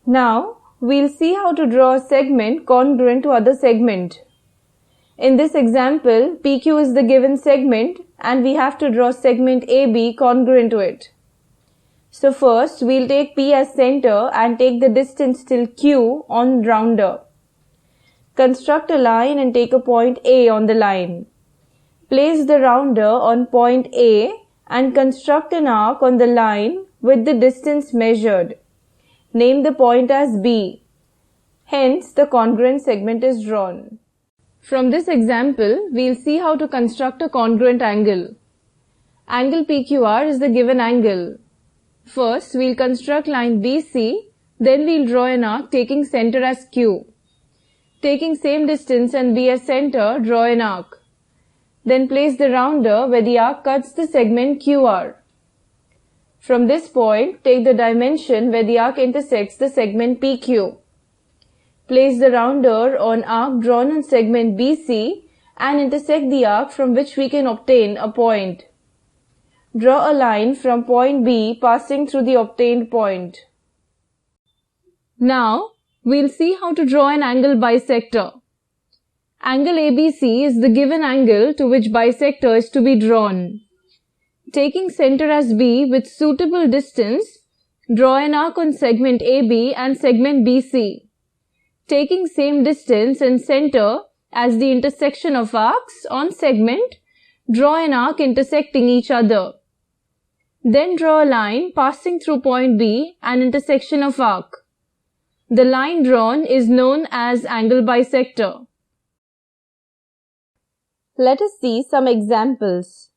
Now, we'll see how to draw a segment congruent to other segment. In this example, PQ is the given segment and we have to draw segment AB congruent to it. So first, we'll take P as center and take the distance till Q on rounder. Construct a line and take a point A on the line. Place the rounder on point A and construct an arc on the line with the distance measured. Name the point as B. Hence, the congruent segment is drawn. From this example, we'll see how to construct a congruent angle. Angle PQR is the given angle. First, we'll construct line BC, then we'll draw an arc taking center as Q. Taking same distance and B as center, draw an arc. Then place the rounder where the arc cuts the segment QR. From this point, take the dimension where the arc intersects the segment PQ. Place the rounder on arc drawn on segment BC and intersect the arc from which we can obtain a point. Draw a line from point B passing through the obtained point. Now, we'll see how to draw an angle bisector. Angle ABC is the given angle to which bisector is to be drawn. Taking center as B with suitable distance, draw an arc on segment AB and segment BC. Taking same distance and center as the intersection of arcs on segment, draw an arc intersecting each other. Then draw a line passing through point B and intersection of arc. The line drawn is known as angle bisector. Let us see some examples.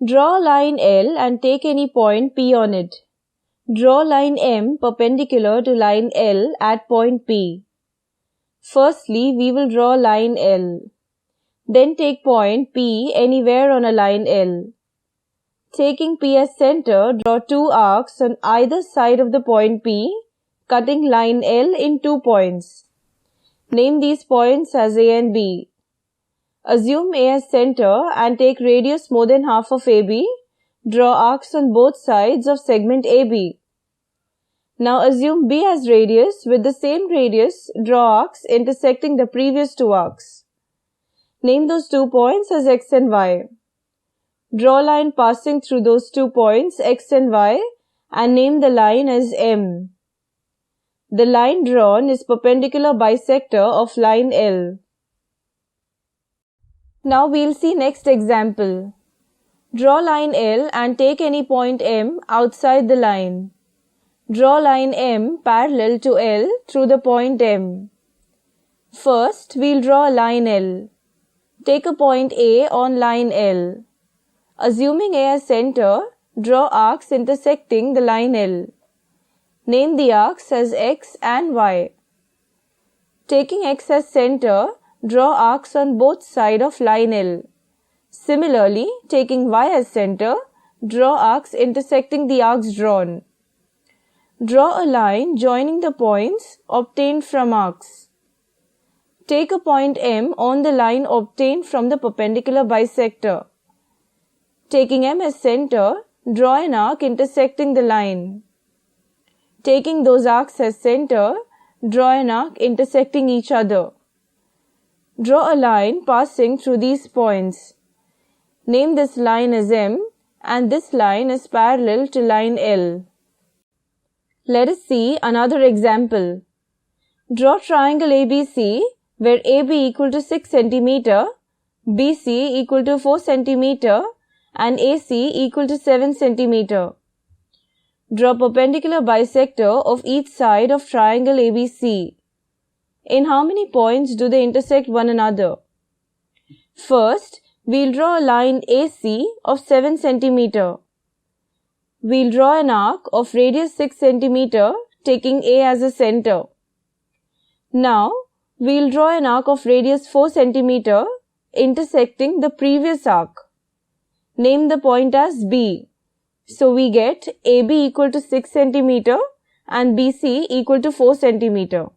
Draw a line L and take any point P on it. Draw line M perpendicular to line L at point P. Firstly, we will draw line L. Then take point P anywhere on a line L. Taking P as center, draw two arcs on either side of the point P, cutting line L in 2 points. Name these points as A and B. Assume A as center and take radius more than half of AB. Draw arcs on both sides of segment AB. Now assume B as radius. With the same radius, draw arcs intersecting the previous 2 arcs. Name those 2 points as X and Y. Draw a line passing through those 2 points X and Y and name the line as M. The line drawn is perpendicular bisector of line L. Now we'll see next example. Draw line L and take any point M outside the line. Draw line M parallel to L through the point M. First, we'll draw a line L. Take a point A on line L. Assuming A as center, draw arcs intersecting the line L. Name the arcs as X and Y. Taking X as center, draw arcs on both sides of line L. Similarly, taking Y as center, draw arcs intersecting the arcs drawn. Draw a line joining the points obtained from arcs. Take a point M on the line obtained from the perpendicular bisector. Taking M as center, draw an arc intersecting the line. Taking those arcs as center, draw an arc intersecting each other. Draw a line passing through these points. Name this line as M and this line is parallel to line L. Let us see another example. Draw triangle ABC where AB equal to 6 cm, BC equal to 4 cm and AC equal to 7 cm. Draw perpendicular bisector of each side of triangle ABC. In how many points do they intersect one another? First, we'll draw a line AC of 7 cm. We'll draw an arc of radius 6 cm taking A as a center. Now, we'll draw an arc of radius 4 cm intersecting the previous arc. Name the point as B. So we get AB equal to 6 cm and BC equal to 4 cm.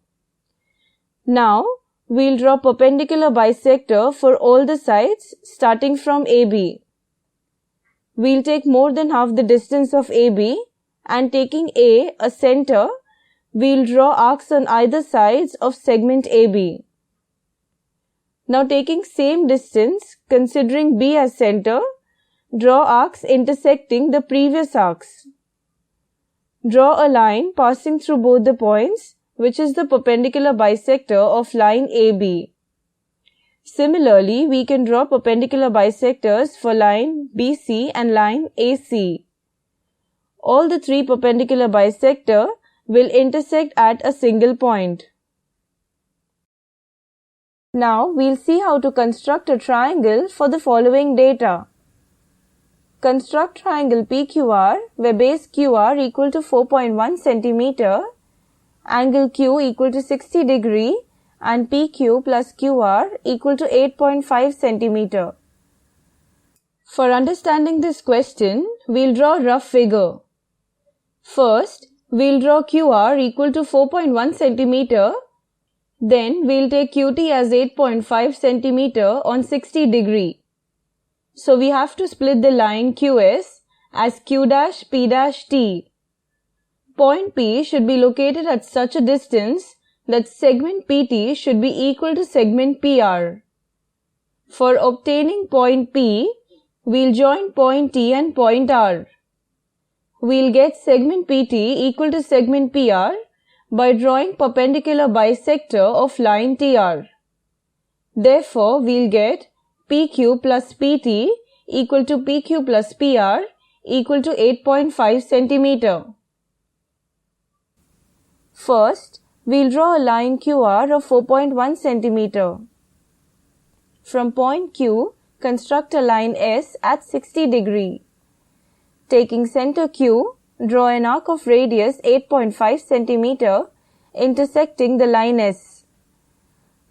Now, we'll draw perpendicular bisector for all the sides starting from AB. We'll take more than half the distance of AB and taking A a center, we'll draw arcs on either sides of segment AB. Now taking same distance, considering B as center, draw arcs intersecting the previous arcs. Draw a line passing through both the points, which is the perpendicular bisector of line AB. Similarly, we can draw perpendicular bisectors for line BC and line AC. All the three perpendicular bisector will intersect at a single point. Now, we'll see how to construct a triangle for the following data. Construct triangle PQR where base QR equal to 4.1 cm, angle Q equal to 60 degree and PQ plus QR equal to 8.5 cm. For understanding this question, we'll draw a rough figure. First, we'll draw QR equal to 4.1 cm. Then, we'll take QT as 8.5 cm on 60 degree. So, we have to split the line QS as Q dash P dash T. Point P should be located at such a distance that segment PT should be equal to segment PR. For obtaining point P, we'll join point T and point R. We'll get segment PT equal to segment PR by drawing perpendicular bisector of line TR. Therefore, we'll get PQ plus PT equal to PQ plus PR equal to 8.5 cm. First, we'll draw a line QR of 4.1 cm. From point Q, construct a line S at 60 degree. Taking center Q, draw an arc of radius 8.5 cm intersecting the line S.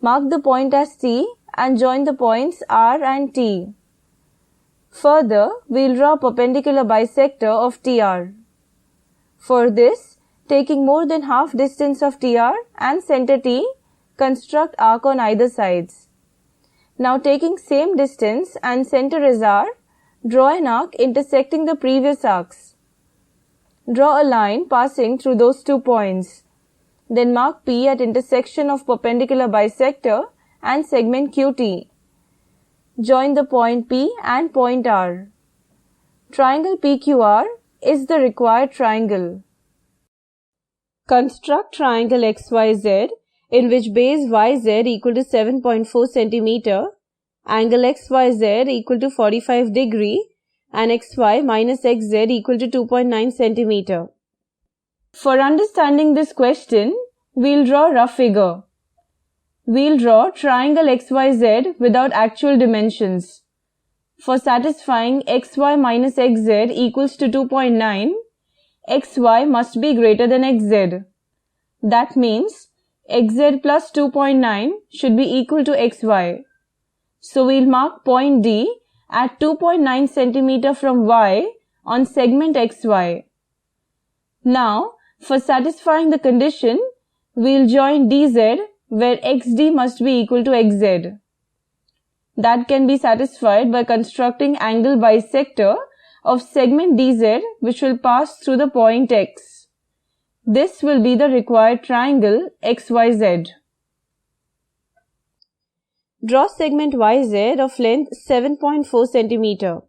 Mark the point as T and join the points R and T. Further, we'll draw perpendicular bisector of TR. For this, taking more than half distance of TR and center T, construct arc on either sides. Now taking same distance and center as R, draw an arc intersecting the previous arcs. Draw a line passing through those 2 points. Then mark P at intersection of perpendicular bisector and segment QT. Join the point P and point R. Triangle PQR is the required triangle. Construct triangle XYZ in which base YZ equal to 7.4 cm, angle XYZ equal to 45 degree and XY minus XZ equal to 2.9 cm. For understanding this question, we'll draw a rough figure. We'll draw triangle XYZ without actual dimensions. For satisfying XY minus XZ equals to 2.9, XY must be greater than XZ. That means XZ plus 2.9 should be equal to XY. So we'll mark point D at 2.9 cm from Y on segment XY. Now, for satisfying the condition, we'll join DZ where XD must be equal to XZ. That can be satisfied by constructing angle bisector of segment DZ which will pass through the point X. This will be the required triangle XYZ. Draw segment YZ of length 7.4 cm.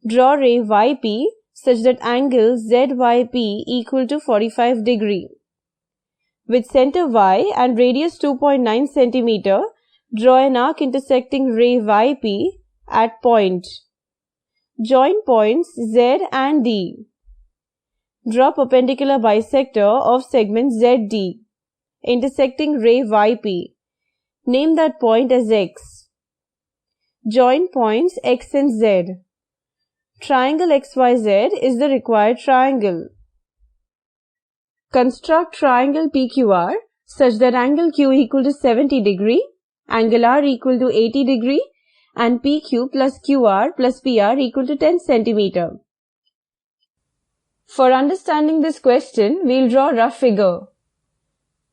Draw ray YP such that angle ZYP equal to 45 degree. With center Y and radius 2.9 cm, draw an arc intersecting ray YP at point. Join points Z and D. Draw perpendicular bisector of segment ZD, intersecting ray YP. Name that point as X. Join points X and Z. Triangle XYZ is the required triangle. Construct triangle PQR such that angle Q equal to 70 degree, angle R equal to 80 degree and PQ plus QR plus PR equal to 10 cm. For understanding this question, we'll draw a rough figure.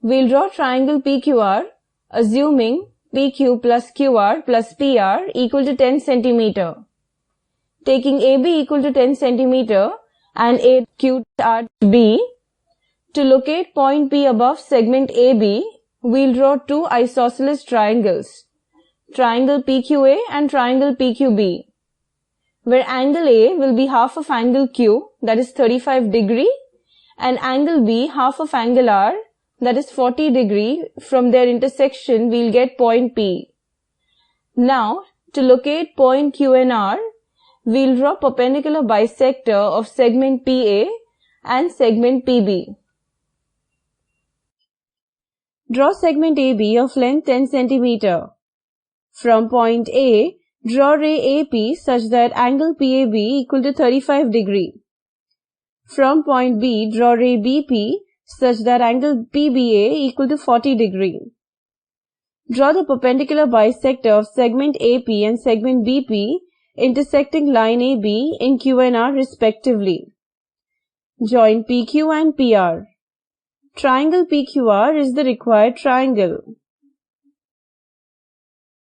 We'll draw triangle PQR assuming PQ plus QR plus PR equal to 10 cm. Taking AB equal to 10 cm and AQR B, To locate point P above segment AB, we'll draw two isosceles triangles, triangle PQA and triangle PQB, where angle A will be half of angle Q, that is 35 degree, and angle B half of angle R, that is 40 degree. From their intersection, we'll get point P. Now, to locate point Q and R, we'll draw perpendicular bisector of segment PA and segment PB. Draw segment AB of length 10 cm. From point A, draw ray AP such that angle PAB equal to 35 degree. From point B, draw ray BP such that angle PBA equal to 40 degree. Draw the perpendicular bisector of segment AP and segment BP intersecting line AB in Q and R respectively. Join PQ and PR. Triangle PQR is the required triangle.